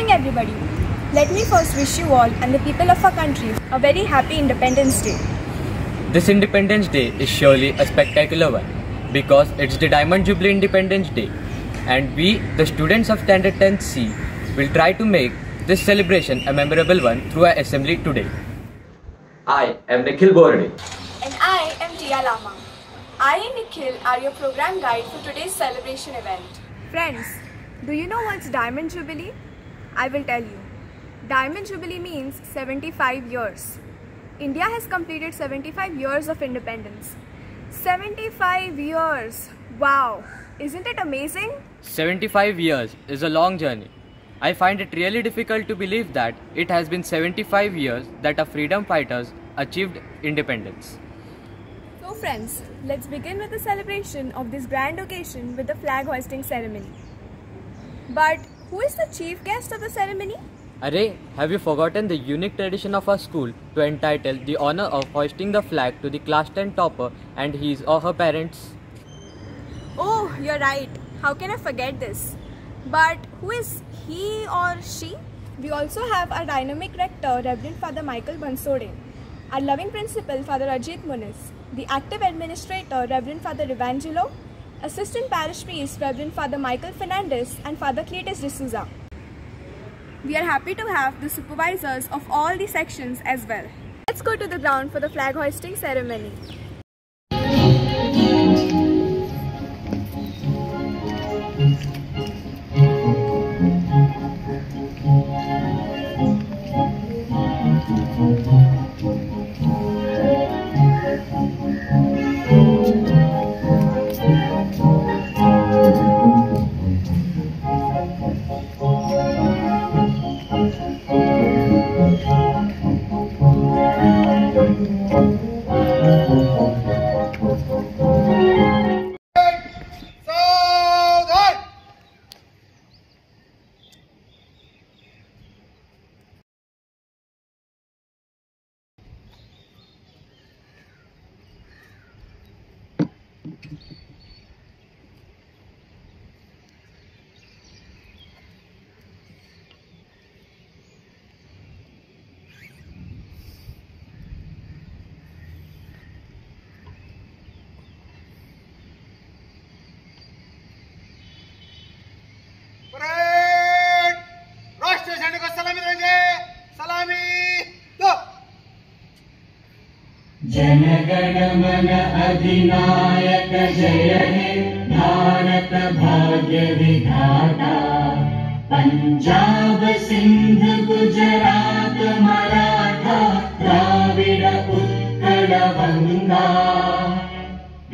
morning, everybody. Let me first wish you all and the people of our country a very happy Independence Day. This Independence Day is surely a spectacular one because it's the Diamond Jubilee Independence Day, and we, the students of Standard 10C, will try to make this celebration a memorable one through our assembly today. I am Nikhil Borade. And I am Tia Lama. I and Nikhil are your program guide for today's celebration event. Friends, do you know what's Diamond Jubilee? I will tell you. Diamond Jubilee means 75 years. India has completed 75 years of independence. 75 years! Wow! Isn't it amazing? 75 years is a long journey. I find it really difficult to believe that it has been 75 years that our freedom fighters achieved independence. So friends, let's begin with the celebration of this grand occasion with the flag hoisting ceremony. But who is the chief guest of the ceremony? Array, have you forgotten the unique tradition of our school to entitle the honor of hoisting the flag to the class 10 topper and his or her parents? Oh, you're right. How can I forget this? But who is he or she? We also have our dynamic rector, Reverend Father Michael Bansode, our loving principal, Father Ajit Muniz, the active administrator, Reverend Father Evangelo, assistant parish priest, Reverend Father Michael Fernandez, and Father Cletus D'Souza. We are happy to have the supervisors of all the sections as well. Let's go to the ground for the flag hoisting ceremony. Jana Gana Mana अधिनायक जय हे भारत भाग्य विधाता पंजाब सिंध गुजरात मराठा द्राविड़ उत्कल गंगा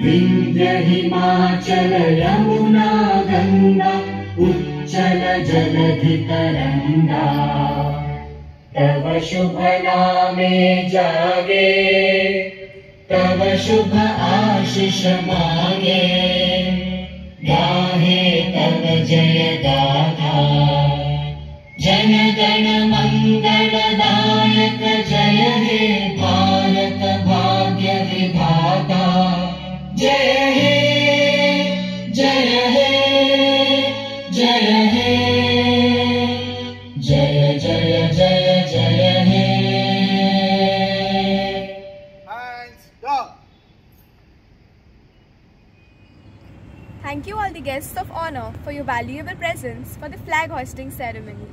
विंध्य हिमाचल यमुना गंगा उच्चल जलधि तरंगा तव शुभ नामे जागे तव शुभ आशीष मांगे गाहे तव जय गाथा जन गण मंगलदायक जय हे भारत भाग्य विधाता जय हे जय हे जय हे जय जय जय जय हे Thank you all the guests of honor for your valuable presence for the flag hoisting ceremony.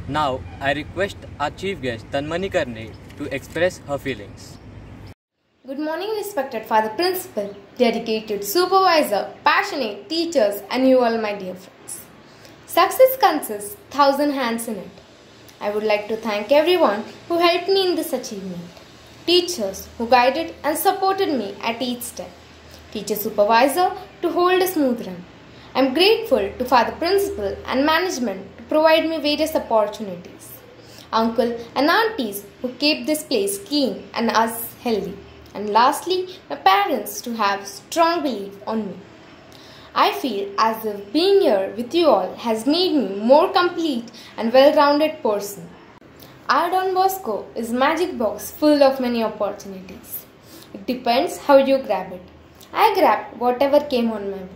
Now, I request our chief guest Tanmani Karne to express her feelings. Good morning, respected Father Principal, dedicated supervisor, passionate teachers, and you all, my dear friends. Success consists 1,000 hands in it. I would like to thank everyone who helped me in this achievement. Teachers who guided and supported me at each step. Teacher supervisor to hold a smooth run. I am grateful to Father Principal and management to provide me various opportunities. Uncle and aunties who kept this place clean and us healthy. And lastly, my parents to have strong belief on me. I feel as if being here with you all has made me more complete and well-rounded person. Our Don Bosco is a magic box full of many opportunities. It depends how you grab it. I grabbed whatever came on my way.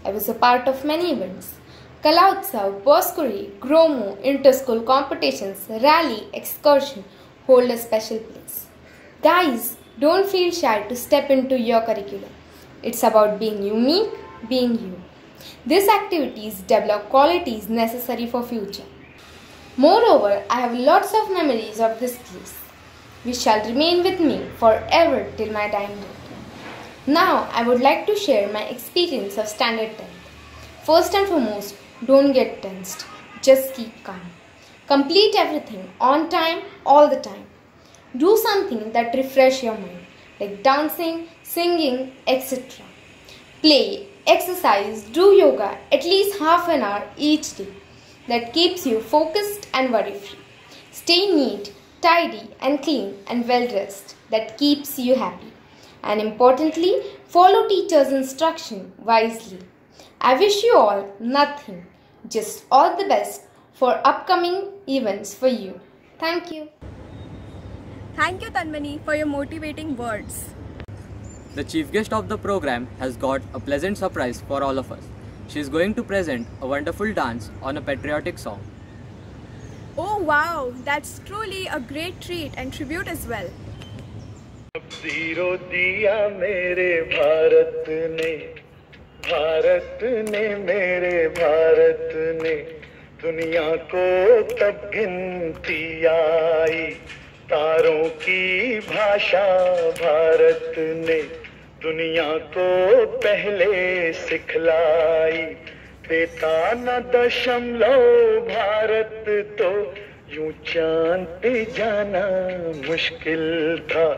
I was a part of many events. Kalautsav, Boskuri, Gromo, inter-school competitions, rally, excursion hold a special place. Guys, don't feel shy to step into your curriculum. It's about being unique, being you. These activities develop qualities necessary for future. Moreover, I have lots of memories of this place, which shall remain with me forever till my dying day. Now, I would like to share my experience of Standard 10th. First and foremost, don't get tensed. Just keep calm. Complete everything on time, all the time. Do something that refresh your mind, like dancing, singing, etc. Play, exercise, do yoga at least half an hour each day. That keeps you focused and worry-free. Stay neat, tidy and clean and well-dressed. That keeps you happy. And importantly, follow teachers' instruction wisely. I wish you all nothing, just all the best for upcoming events for you. Thank you. Thank you, Tanmani, for your motivating words. The chief guest of the program has got a pleasant surprise for all of us. She is going to present a wonderful dance on a patriotic song. Oh wow, that's truly a great treat and tribute as well. Zero दिया मेरे भारत ने मेरे भारत ने दुनिया को तब गिनती आई तारों की भाषा भारत ने दुनिया को पहले सिखलाई देता न दशमलव भारत तो यूं चांद पे जाना मुश्किल था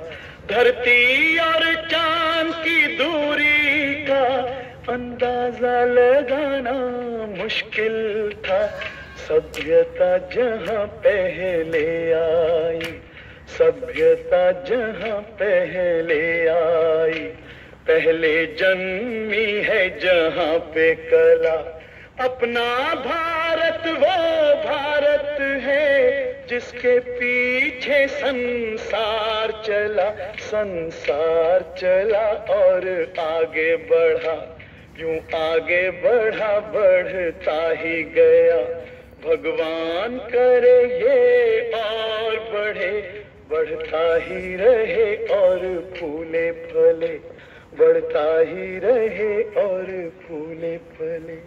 धरती और चांद की दूरी का अंदाजा लगाना मुश्किल था सभ्यता जहां पहले आई सभ्यता जहां पहले आई पहले जन्मी है जहां पे कला अपना भारत वो भारत है जिसके पीछे संसार चला और आगे बढ़ा यूं आगे बढ़ा बढ़ता ही गया भगवान करे ये और बढ़े बढ़ता ही रहे और फूले फले बढ़ता ही रहे और फूले फले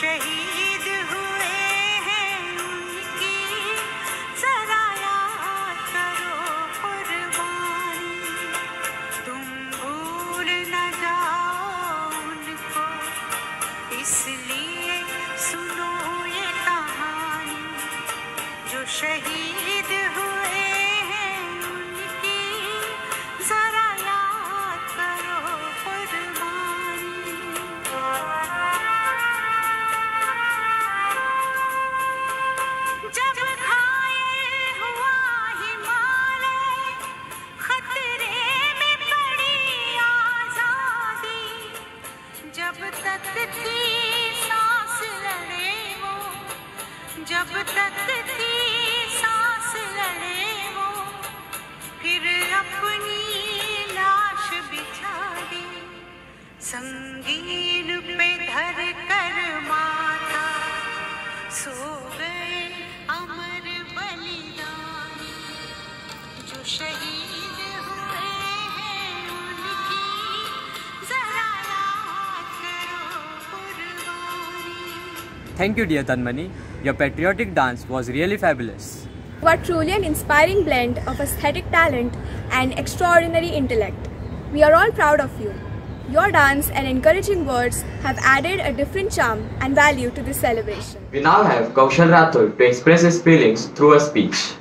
शहीद हुए हैं उनकी जरा याद करो कुर्बानी तुम भूल न जाओ उनको इसलिए सुनो ये कहानी जो शहीद हुए Thank you, dear Tanmani. Your patriotic dance was really fabulous. You are truly an inspiring blend of aesthetic talent and extraordinary intellect. We are all proud of you. Your dance and encouraging words have added a different charm and value to this celebration. We now have Kaushal Rathod to express his feelings through a speech.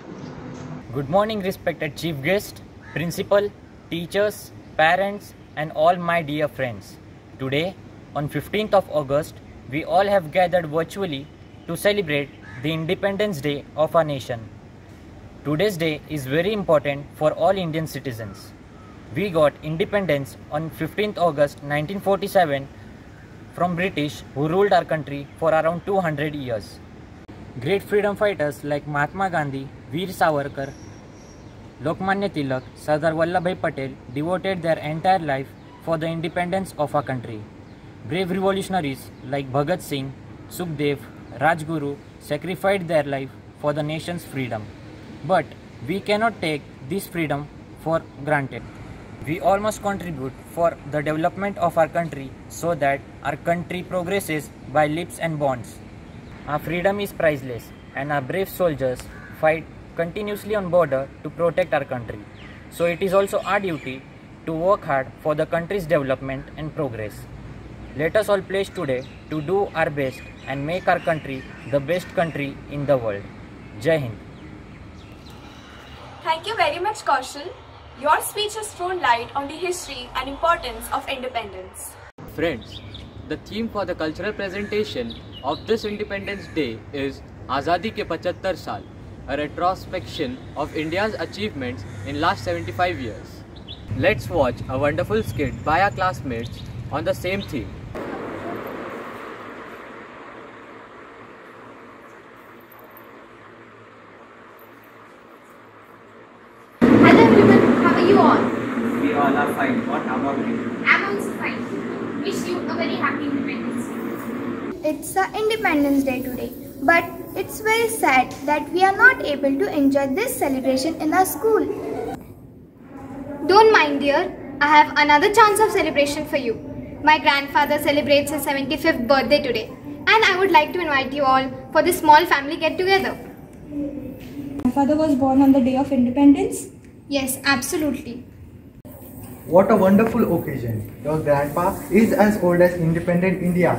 Good morning, respected chief guest, principal, teachers, parents, and all my dear friends. Today, on 15th of August, we all have gathered virtually to celebrate the Independence Day of our nation. Today's day is very important for all Indian citizens. We got independence on 15th August 1947 from British, who ruled our country for around 200 years. Great freedom fighters like Mahatma Gandhi, Veer Savarkar, Lokmanya Tilak, Sardar Vallabhbhai Patel devoted their entire life for the independence of our country. Brave revolutionaries like Bhagat Singh, Sukhdev, Rajguru sacrificed their life for the nation's freedom. But we cannot take this freedom for granted. We all must contribute for the development of our country so that our country progresses by leaps and bounds. Our freedom is priceless and our brave soldiers fight continuously on border to protect our country. So it is also our duty to work hard for the country's development and progress. Let us all pledge today to do our best and make our country the best country in the world. Jai Hind. Thank you very much, Kaushal. Your speech has thrown light on the history and importance of independence. Friends, the theme for the cultural presentation of this Independence Day is Azadi ke 75 saal, a retrospection of India's achievements in last 75 years. Let's watch a wonderful skit by our classmates on the same theme. Hello everyone, how are you all? We all are fine. What about you? I'm also fine. Wish you a very happy Independence Day. It's Independence Day today, but it's very sad that we are not able to enjoy this celebration in our school. Don't mind, dear. I have another chance of celebration for you. My grandfather celebrates his 75th birthday today, and I would like to invite you all for this small family get-together. My father was born on the day of independence. Yes, absolutely. What a wonderful occasion. Your grandpa is as old as independent India.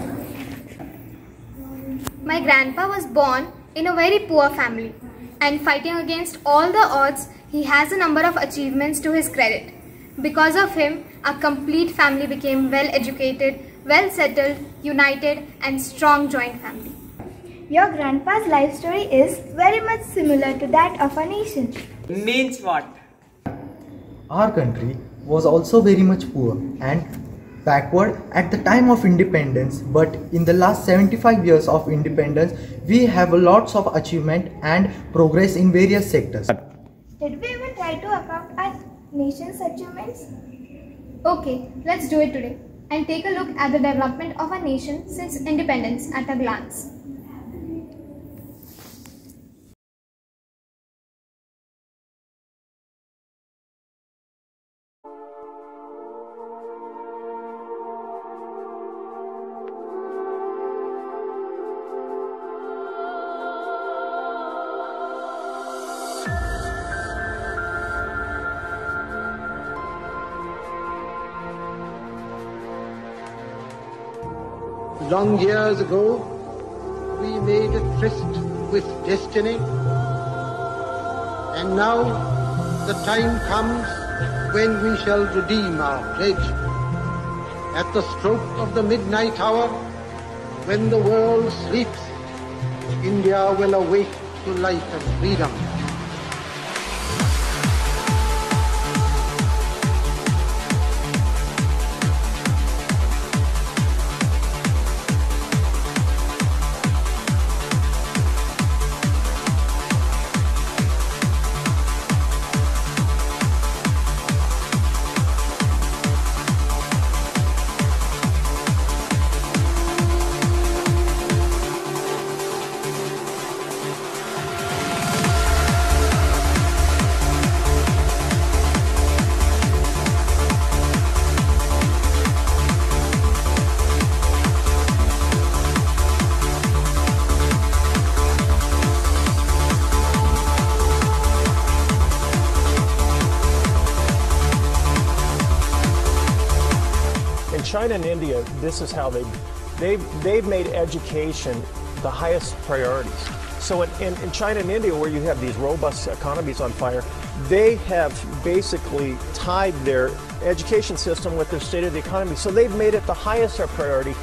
My grandpa was born in a very poor family, and fighting against all the odds, he has a number of achievements to his credit. Because of him, our complete family became well-educated, well-settled, united, and strong joint family. Your grandpa's life story is very much similar to that of our nation. Means what? Our country was also very much poor and backward at the time of independence, but in the last 75 years of independence, we have lots of achievement and progress in various sectors. Did we even try to account our nation's achievements? Okay, let's do it today and take a look at the development of our nation since independence at a glance. Long years ago, we made a tryst with destiny, and now the time comes when we shall redeem our pledge. At the stroke of the midnight hour, when the world sleeps, India will awake to life and freedom. China and India, this is how they've made education the highest priorities. So in China and India, where you have these robust economies on fire, they have basically tied their education system with their state of the economy. So they've made it the highest priority.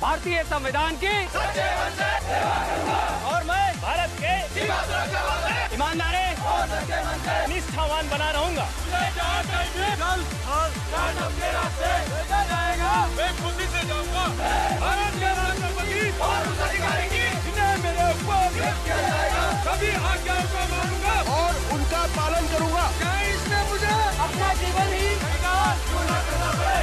भारतीय संविधान की और मैं भारत के ईमानदारी, निष्ठा आह्वान बना रहूंगा। मैं खुशी से जाऊंगा भारत के राष्ट्रपति और उस अधिकारी की जिन्हें मेरे ऊपर किया जाएगा, सभी आज्ञाओं को मानूंगा और उनका पालन करूंगा। क्या इसमें मुझे अपना जीवन ही क्यों न करना पड़े।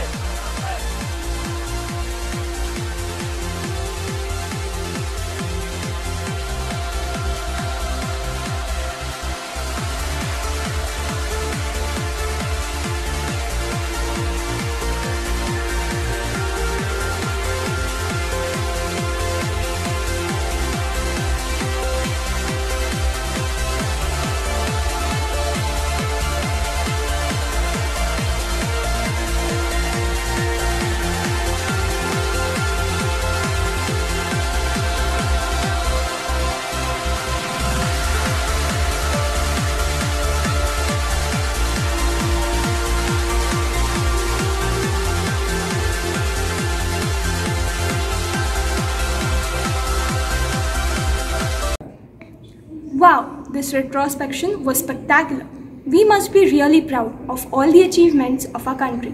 Wow, this retrospection was spectacular. We must be really proud of all the achievements of our country.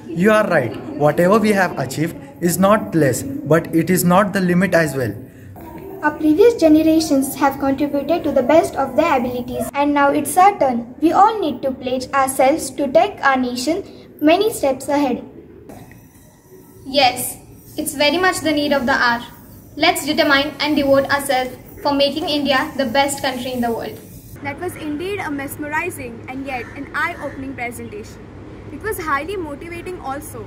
You are right. Whatever we have achieved is not less, but it is not the limit as well. Our previous generations have contributed to the best of their abilities, and now it's our turn. We all need to pledge ourselves to take our nation many steps ahead. Yes, it's very much the need of the hour. Let's determine and devote ourselves for making India the best country in the world. That was indeed a mesmerizing and yet an eye-opening presentation. It was highly motivating also.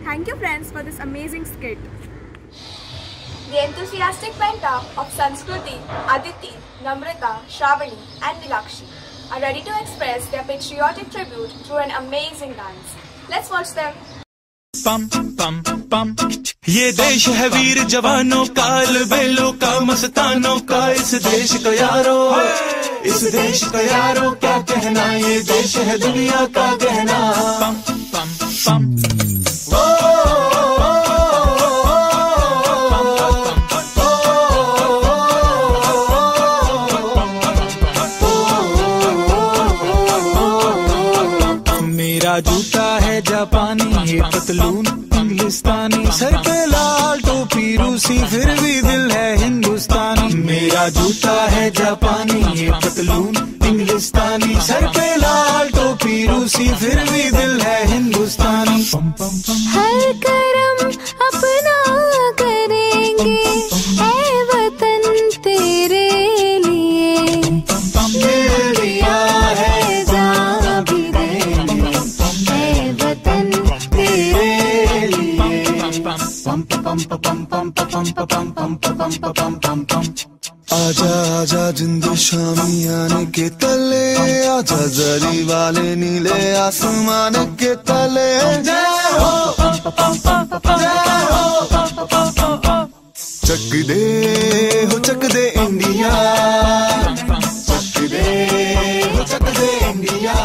Thank you friends for this amazing skit. The enthusiastic penta of Sanskriti, Aditi, Namrata, Shravani and Nilakshi are ready to express their patriotic tribute through an amazing dance. Let's watch them. पम पम पम ये देश है वीर जवानों का, बेलों का, मस्तानों का, इस देश का यारो, इस देश का यारो क्या कहना, ये देश है दुनिया का गहना। पम पम पम मेरा जूता है जापानी, ये पतलून इंग्लिस्तानी, सर पे लाल टोपी रूसी, फिर भी दिल है हिंदुस्तानी। मेरा जूता है जापानी, ये पतलून इंग्लिस्तानी, सर पे लाल टोपी रूसी, फिर भी दिल है हिंदुस्तानी। हर करम अपना करेंगे ऐ वतन तेरे लिए, दिल दिया है जान भी देंगे ऐ वतन तेरे लिए। पम पम पम पम पम पम पम पम पम पम पम। आजा आजा जिंद शामी आने के तले, आजा जरी वाले नीले आसमान के तले। जय हो चक दे इंडिया, चक दे इंडिया।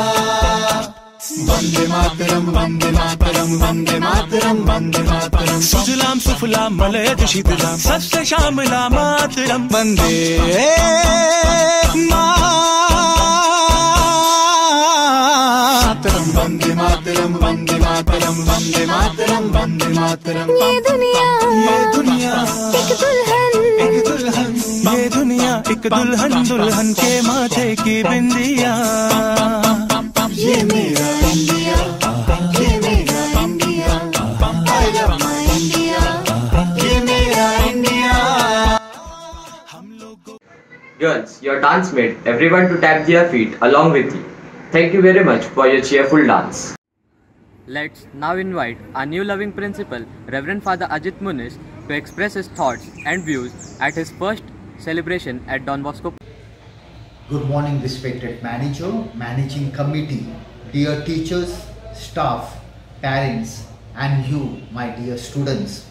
वंदे मातरम वंदे मातरम वंदे मातरम वंदे मातरम। सुजलाम सुफलाम मलयज शीतलाम सस्य श्यामलाम मातरम। वंदे मातरम वंदे मातरम वंदे मातरम वंदे मातरम वंदे मातरम। ये दुनिया एक दुल्हन, एक दुल्हन, ये दुनिया एक दुल्हन, दुल्हन के माथे की बिंदिया। ये मेरा इंडिया, ये मेरा India, I love my India, ये मेरा India. Girls, your dance made everyone to tap their feet along with you. Thank you very much for your cheerful dance. Let's now invite our new loving principal, Reverend Father Ajit Munish, to express his thoughts and views at his first celebration at Don Bosco. Good morning, respected manager, managing committee, dear teachers, staff, parents, and you, my dear students.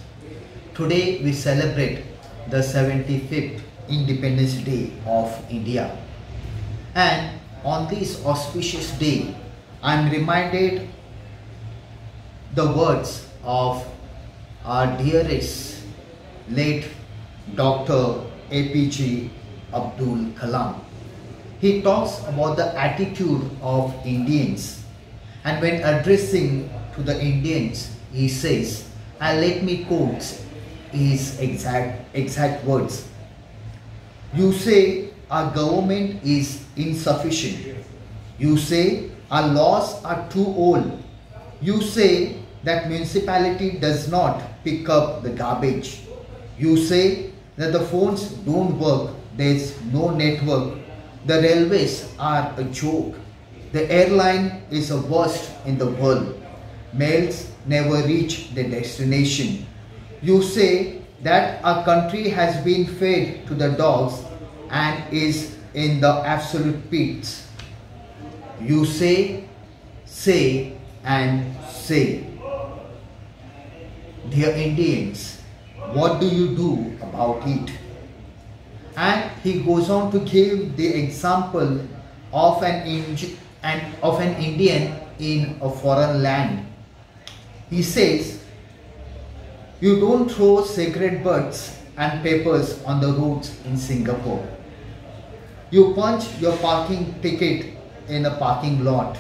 Today we celebrate the 75th Independence Day of India. And on this auspicious day, I am reminded the words of our dearest late Dr. APJ Abdul Kalam. he talks about the attitude of Indians. And when addressing to the Indians, he says, and let me quote his exact words. You say our government is insufficient. You say our laws are too old. You say that municipality does not pick up the garbage. You say that the phones don't work, there's no network. The railways are a joke. The airline is the worst in the world. Mails never reach their destination. You say that our country has been fed to the dogs and is in the absolute pits. You say, and say. Dear Indians, what do you do about it? And he goes on to give the example of an Indian in a foreign land. He says, you don't throw cigarette butts and papers on the roads in Singapore. You punch your parking ticket in a parking lot.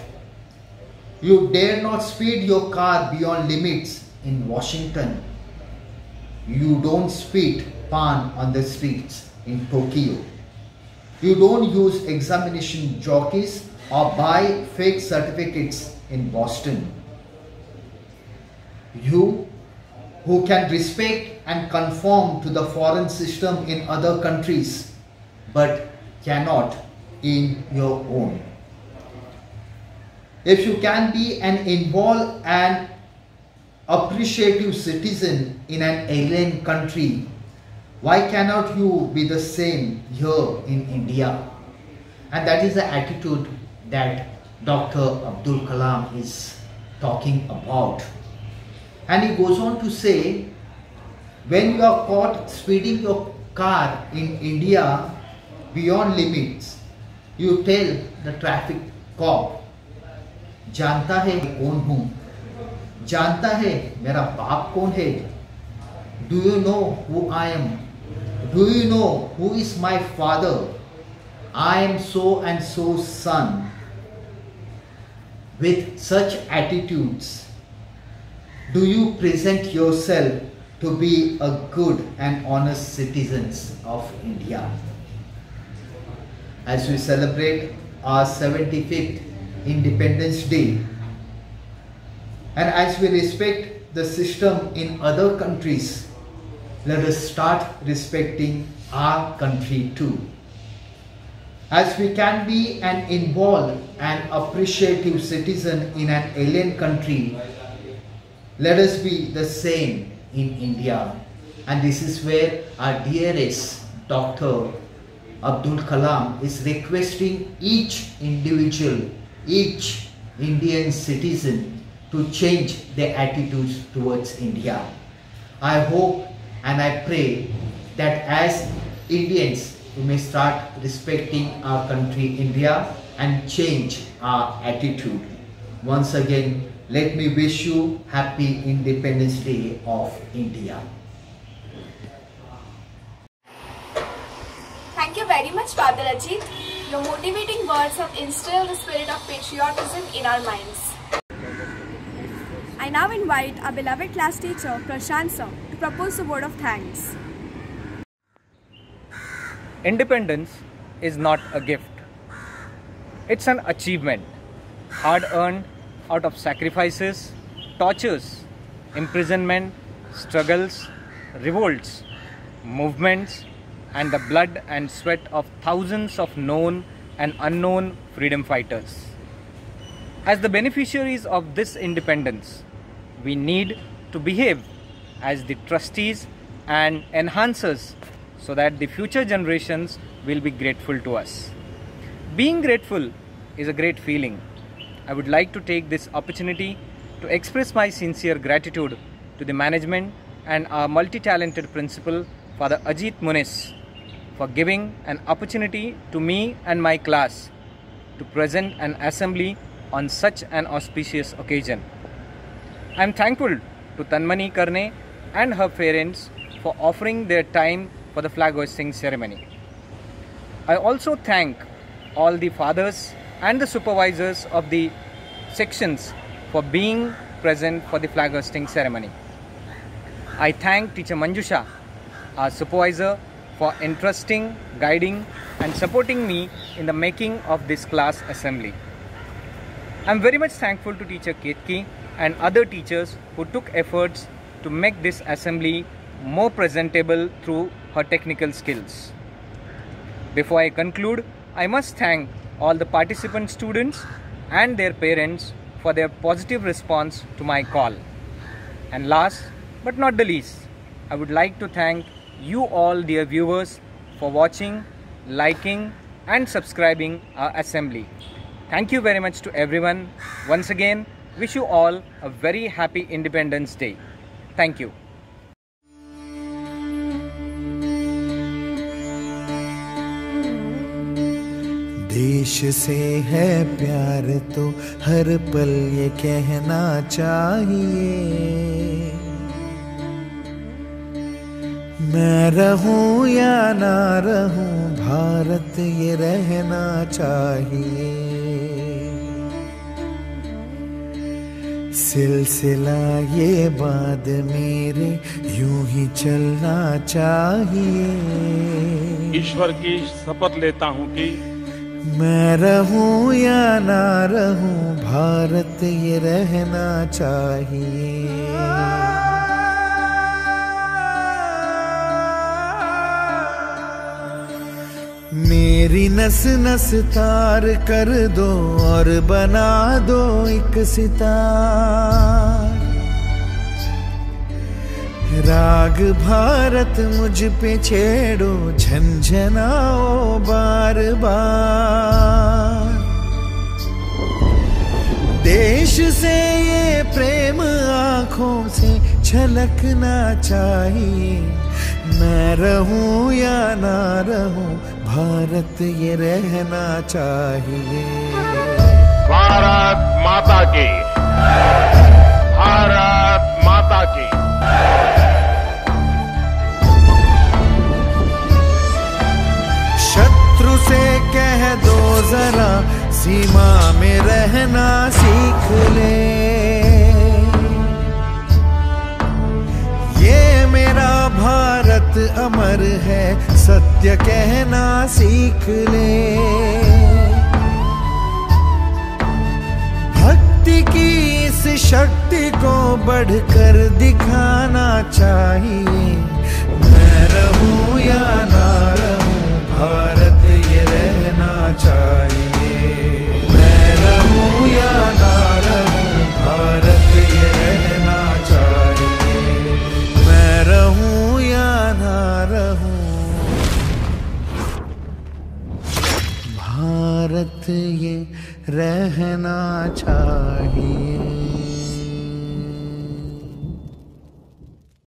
You dare not speed your car beyond limits in Washington. You don't spit pan on the streets in Tokyo. You don't use examination jockeys or buy fake certificates in Boston. You who can respect and conform to the foreign system in other countries but cannot in your own. If you can be an involved and appreciative citizen in an alien country, why cannot you be the same here in India? And that is the attitude that Dr. Abdul Kalam is talking about. And he goes on to say, when you are caught speeding your car in India beyond limits, you tell the traffic cop, जानता है कौन हूँ, जानता है मेरा बाप कौन है, do you know who I am, do you know who is my father, I am so and so son. With such attitudes, do you present yourself to be a good and honest citizens of India? As we celebrate our 75th Independence Day, and as we respect the system in other countries, let us start respecting our country too. As we can be an involved and appreciative citizen in an alien country, let us be the same in India. And this is where our dearest Dr. Abdul Kalam is requesting each individual, each Indian citizen to change their attitudes towards India. I hope and I pray that as Indians, we may start respecting our country India and change our attitude. Once again, let me wish you happy Independence Day of India. Thank you very much, Father Ajit. Your motivating words have instilled the spirit of patriotism in our minds. I now invite our beloved class teacher, Prashant sir, to propose a word of thanks. Independence is not a gift. It's an achievement, hard-earned out of sacrifices, tortures, imprisonment, struggles, revolts, movements, and the blood and sweat of thousands of known and unknown freedom fighters. As the beneficiaries of this independence, we need to behave as the trustees and enhancers so that the future generations will be grateful to us. Being grateful is a great feeling. I would like to take this opportunity to express my sincere gratitude to the management and our multi-talented principal, Father Ajit Muniz, for giving an opportunity to me and my class to present an assembly on such an auspicious occasion. I am thankful to Tanmani Karne and her parents for offering their time for the flag hoisting ceremony. I also thank all the fathers and the supervisors of the sections for being present for the flag hosting ceremony. I thank Teacher Manjusha, our supervisor, for entrusting, guiding and supporting me in the making of this class assembly. I am very much thankful to Teacher Ketki and other teachers who took efforts to make this assembly more presentable through her technical skills. Before I conclude, I must thank all the participant students and their parents for their positive response to my call. And last but not the least, I would like to thank you all dear viewers for watching, liking and subscribing our assembly. Thank you very much to everyone. Once again, wish you all a very happy Independence Day. Thank you. देश से है प्यार तो हर पल ये कहना चाहिए, मैं रहूं या ना रहूं भारत ये रहना चाहिए। सिलसिला ये बाद मेरे यूं ही चलना चाहिए। ईश्वर की शपथ लेता हूं कि मैं रहूं या ना रहूं भारत ये रहना चाहिए। मेरी नस नस तार कर दो और बना दो एक सितार, राग भारत मुझ पे छेड़ो झंझनाओ बार बार। देश से ये प्रेम आँखों से छलकना चाहिए, मैं रहूं या ना रहूं भारत ये रहना चाहिए। भारत माता की, भारत माता की। शत्रु से कह दो जरा सीमा में रहना सीख ले, ये मेरा भारत अमर है सत्य कहना सीख ले। भक्ति की इस शक्ति को बढ़कर दिखाना चाहिए, मैं रहूं या ना रहूं भारत ये रहना चाहिए। मैं रहूं या ना रहूं भारत ये रहना चाहिए। मैं रहूं या ना रहूं भारत ये रहना चाहिए।